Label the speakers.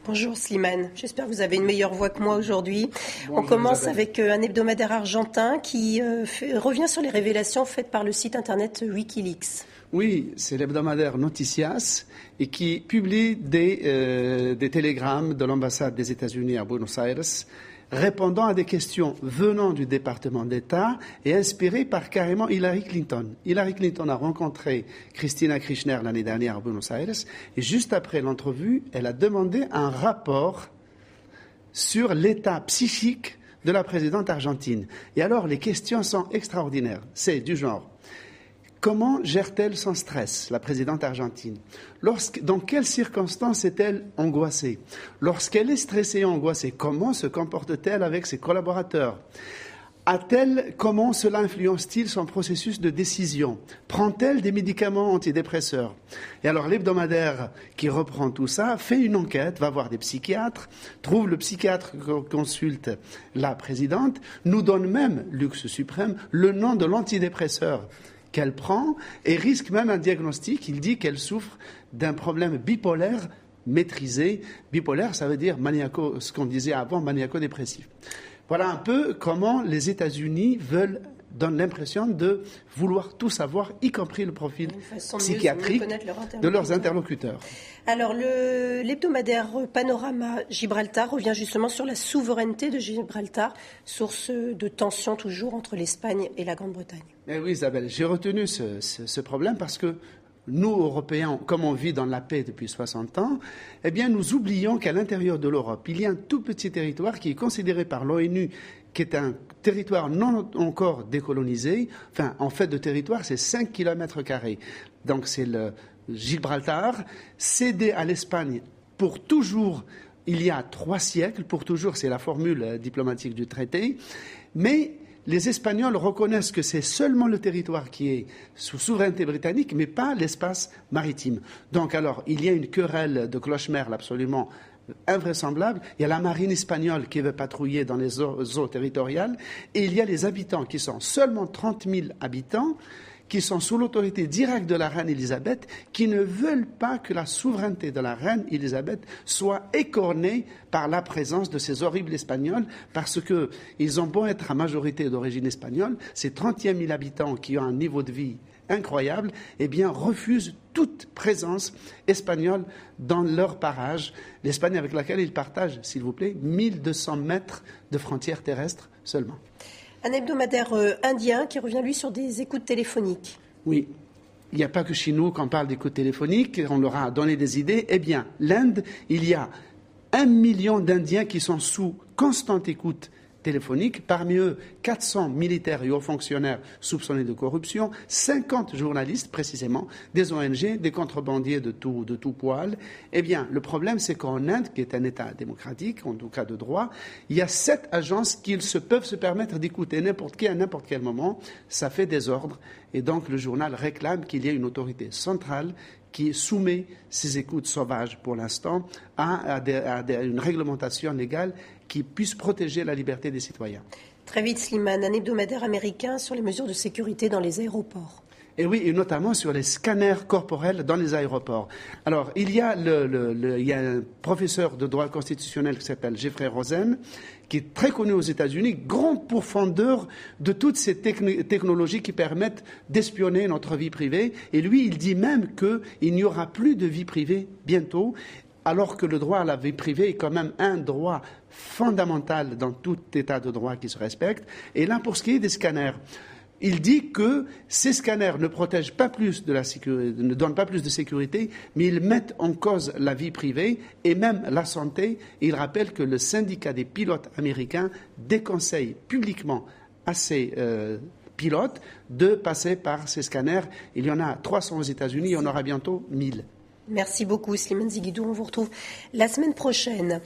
Speaker 1: Bonjour Slimane, j'espère que vous avez une meilleure voix que moi aujourd'hui.
Speaker 2: Bonjour,
Speaker 1: on commence
Speaker 2: Isabelle.
Speaker 1: avec un hebdomadaire argentin qui revient sur les révélations faites par le site internet Wikileaks.
Speaker 2: Oui, c'est l'hebdomadaire Noticias et qui publie des télégrammes de l'ambassade des États-Unis à Buenos Aires répondant à des questions venant du département d'État et inspirées par carrément Hillary Clinton. Hillary Clinton a rencontré Cristina Kirchner l'année dernière à Buenos Aires et juste après l'entrevue, elle a demandé un rapport sur l'état psychique de la présidente argentine. Et alors, les questions sont extraordinaires. C'est du genre: comment gère-t-elle son stress, la présidente argentine? Dans quelles circonstances est-elle angoissée? Lorsqu'elle est stressée et angoissée, comment se comporte-t-elle avec ses collaborateurs? Comment cela influence-t-il son processus de décision? Prend-elle des médicaments antidépresseurs? Et alors l'hebdomadaire qui reprend tout ça fait une enquête, va voir des psychiatres, trouve le psychiatre qui consulte la présidente, nous donne même, luxe suprême, le nom de l'antidépresseur qu'elle prend et risque même un diagnostic. Il dit qu'elle souffre d'un problème bipolaire maîtrisé. Bipolaire, ça veut dire ce qu'on disait avant, maniaco-dépressif. Voilà un peu comment les États-Unis donnent l'impression de vouloir tout savoir, y compris le profil psychiatrique de leurs interlocuteurs.
Speaker 1: Alors, l'hebdomadaire Panorama Gibraltar revient justement sur la souveraineté de Gibraltar, source de tension toujours entre l'Espagne et la Grande-Bretagne.
Speaker 2: Eh oui, Isabelle, j'ai retenu ce problème parce que nous, Européens, comme on vit dans la paix depuis 60 ans, eh bien, nous oublions qu'à l'intérieur de l'Europe, il y a un tout petit territoire qui est considéré par l'ONU qui est un territoire non encore décolonisé. Enfin, en fait, de territoire, c'est 5 km². Donc, c'est le Gibraltar, cédé à l'Espagne pour toujours, il y a 3 siècles, pour toujours, c'est la formule diplomatique du traité, mais les Espagnols reconnaissent que c'est seulement le territoire qui est sous souveraineté britannique, mais pas l'espace maritime. Donc alors, il y a une querelle de clochemerle absolument invraisemblable. Il y a la marine espagnole qui veut patrouiller dans les eaux territoriales, et il y a les habitants qui sont seulement 30 000 habitants, qui sont sous l'autorité directe de la reine Elisabeth, qui ne veulent pas que la souveraineté de la reine Elisabeth soit écornée par la présence de ces horribles Espagnols, parce qu'ils ont beau être à majorité d'origine espagnole, ces 31 000 habitants qui ont un niveau de vie incroyable, eh bien, refusent toute présence espagnole dans leur parage, l'Espagne avec laquelle ils partagent, s'il vous plaît, 1200 mètres de frontières terrestres seulement.
Speaker 1: Un hebdomadaire indien qui revient, lui, sur des écoutes téléphoniques.
Speaker 2: Oui, il n'y a pas que chez nous qu'on parle d'écoutes téléphoniques, on leur a donné des idées. Eh bien, l'Inde, il y a 1 million d'Indiens qui sont sous constante écoute téléphonique, parmi eux 400 militaires et hauts fonctionnaires soupçonnés de corruption, 50 journalistes précisément, des ONG, des contrebandiers de tout poil. Eh bien, le problème, c'est qu'en Inde, qui est un État démocratique, en tout cas de droit, il y a 7 agences qui peuvent se permettre d'écouter n'importe qui à n'importe quel moment. Ça fait désordre. Et donc, le journal réclame qu'il y ait une autorité centrale qui soumet ces écoutes sauvages, pour l'instant, à une réglementation légale qui puisse protéger la liberté des citoyens.
Speaker 1: Très vite, Slimane, un hebdomadaire américain sur les mesures de sécurité dans les aéroports.
Speaker 2: Et oui, et notamment sur les scanners corporels dans les aéroports. Alors, il y a un professeur de droit constitutionnel qui s'appelle Jeffrey Rosen, qui est très connu aux États-Unis, grand pourfendeur de toutes ces technologies qui permettent d'espionner notre vie privée. Et lui, il dit même qu'il n'y aura plus de vie privée bientôt, alors que le droit à la vie privée est quand même un droit fondamental dans tout état de droit qui se respecte. Et là, pour ce qui est des scanners, il dit que ces scanners ne protègent pas plus de la sécurité, ne donnent pas plus de sécurité, mais ils mettent en cause la vie privée et même la santé. Et il rappelle que le syndicat des pilotes américains déconseille publiquement à ces pilotes de passer par ces scanners. Il y en a 300 aux États-Unis, il y en aura bientôt 1000.
Speaker 1: Merci beaucoup, Slimane Ziguidou. On vous retrouve la semaine prochaine.